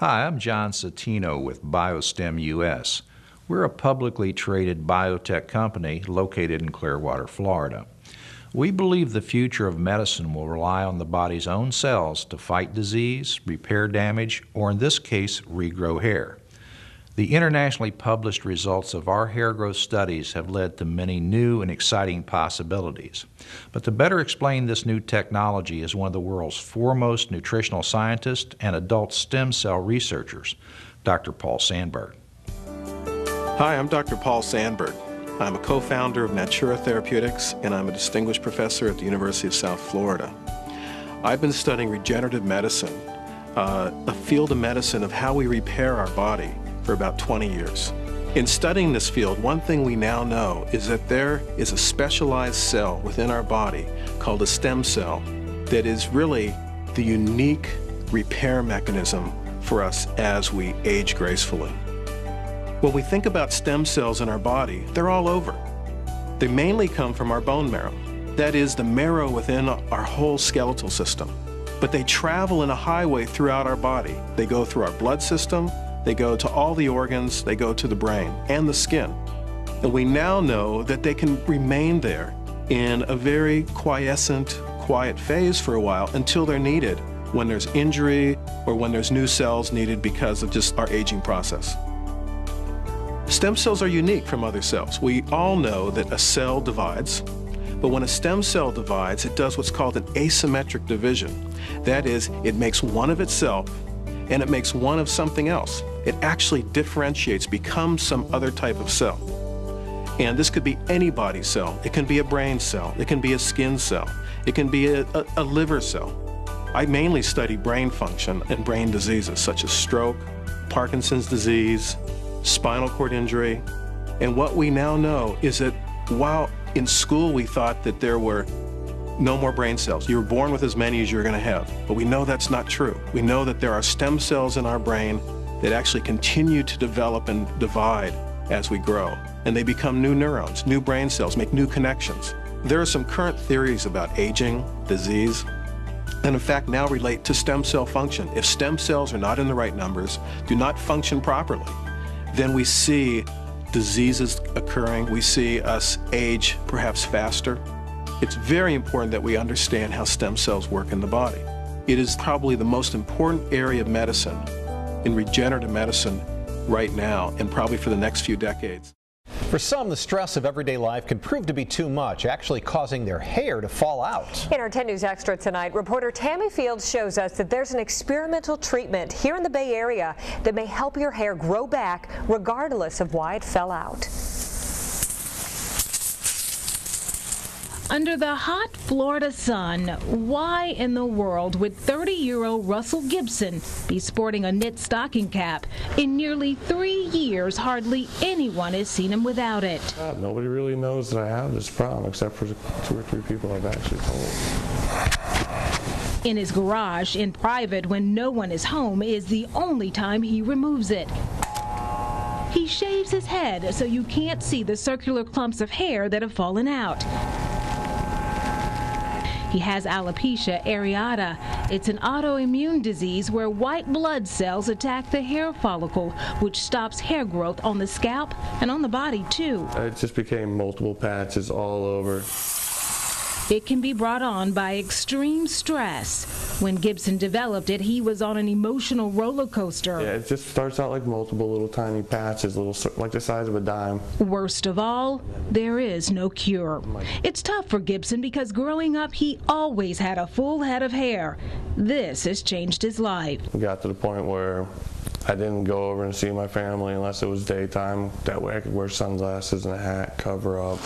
Hi, I'm John Satino with Biostem US. We're a publicly traded biotech company located in Clearwater, Florida. We believe the future of medicine will rely on the body's own cells to fight disease, repair damage, or in this case, regrow hair. The internationally published results of our hair growth studies have led to many new and exciting possibilities. But to better explain this new technology is one of the world's foremost nutritional scientists and adult stem cell researchers, Dr. Paul Sandberg. Hi, I'm Dr. Paul Sandberg. I'm a co-founder of Natura Therapeutics, and I'm a distinguished professor at the University of South Florida. I've been studying regenerative medicine, a field of medicine of how we repair our body, for about 20 years. In studying this field, one thing we now know is that there is a specialized cell within our body called a stem cell that is really the unique repair mechanism for us as we age gracefully. When we think about stem cells in our body, they're all over. They mainly come from our bone marrow. That is the marrow within our whole skeletal system. But they travel in a highway throughout our body. They go through our blood system, they go to all the organs, they go to the brain and the skin. And we now know that they can remain there in a very quiescent, quiet phase for a while until they're needed when there's injury or when there's new cells needed because of just our aging process. Stem cells are unique from other cells. We all know that a cell divides, but when a stem cell divides, it does what's called an asymmetric division. That is, it makes one of itself and it makes one of something else. It actually differentiates, becomes some other type of cell. And this could be any body cell. It can be a brain cell. It can be a skin cell. It can be a liver cell. I mainly study brain function and brain diseases such as stroke, Parkinson's disease, spinal cord injury. And what we now know is that while in school we thought that there were no more brain cells. You were born with as many as you're going to have. But we know that's not true. We know that there are stem cells in our brain that actually continue to develop and divide as we grow. And they become new neurons, new brain cells, make new connections. There are some current theories about aging, disease, and in fact now relate to stem cell function. If stem cells are not in the right numbers, do not function properly, then we see diseases occurring. We see us age perhaps faster. It's very important that we understand how stem cells work in the body. It is probably the most important area of medicine, in regenerative medicine, right now, and probably for the next few decades. For some, the stress of everyday life can prove to be too much, actually causing their hair to fall out. In our 10 News Extra tonight, reporter Tammy Fields shows us that there's an experimental treatment here in the Bay Area that may help your hair grow back regardless of why it fell out. Under the hot Florida sun, why in the world would 30-year-old Russell Gibson be sporting a knit stocking cap? In nearly 3 years, hardly anyone has seen him without it. Nobody really knows that I have this problem except for 2 or 3 people I've actually told. In his garage, in private, when no one is home, is the only time he removes it. He shaves his head so you can't see the circular clumps of hair that have fallen out. He has alopecia areata. It's an autoimmune disease where white blood cells attack the hair follicle, which stops hair growth on the scalp and on the body, too. It just became multiple patches all over. It can be brought on by extreme stress. When Gibson developed it, he was on an emotional roller coaster. Yeah, it just starts out like multiple little tiny patches, like the size of a dime. Worst of all, there is no cure. It's tough for Gibson because growing up, he always had a full head of hair. This has changed his life. We got to the point where I didn't go over and see my family unless it was daytime. That way I could wear sunglasses and a hat, cover up.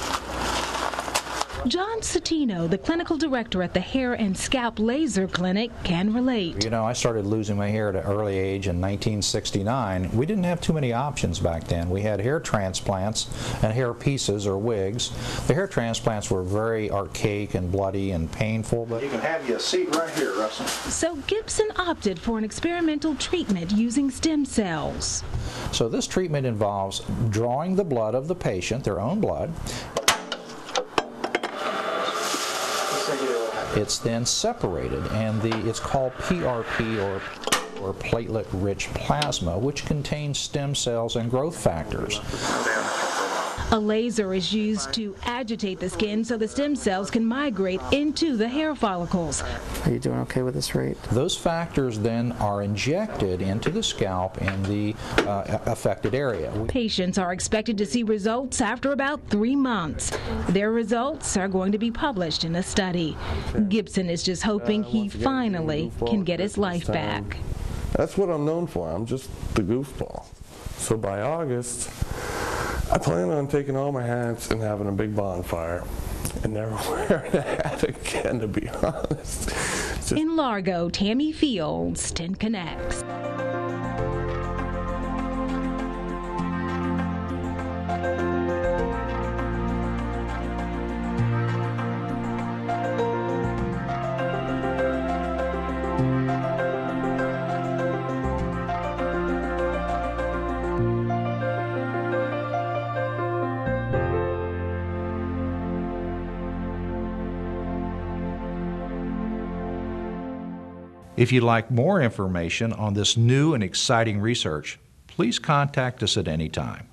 John Satino, the clinical director at the Hair and Scalp Laser Clinic, can relate. You know, I started losing my hair at an early age in 1969. We didn't have too many options back then. We had hair transplants and hair pieces or wigs. The hair transplants were very archaic and bloody and painful. But you can have you a seat right here, Russell. So Gibson opted for an experimental treatment using stem cells. So this treatment involves drawing the blood of the patient, their own blood. It's then separated, and it's called PRP, or or platelet-rich plasma, which contains stem cells and growth factors. A laser is used to agitate the skin so the stem cells can migrate into the hair follicles. Are you doing okay with this rate? Those factors then are injected into the scalp in the affected area. Patients are expected to see results after about 3 months. Their results are going to be published in a study. Gibson is just hoping he finally can get his life back. That's what I'm known for. I'm just the goofball. So by August, I plan on taking all my hats and having a big bonfire and never wearing a hat again, to be honest. In Largo, Tammy Fields, 10 Connects. If you'd like more information on this new and exciting research, please contact us at any time.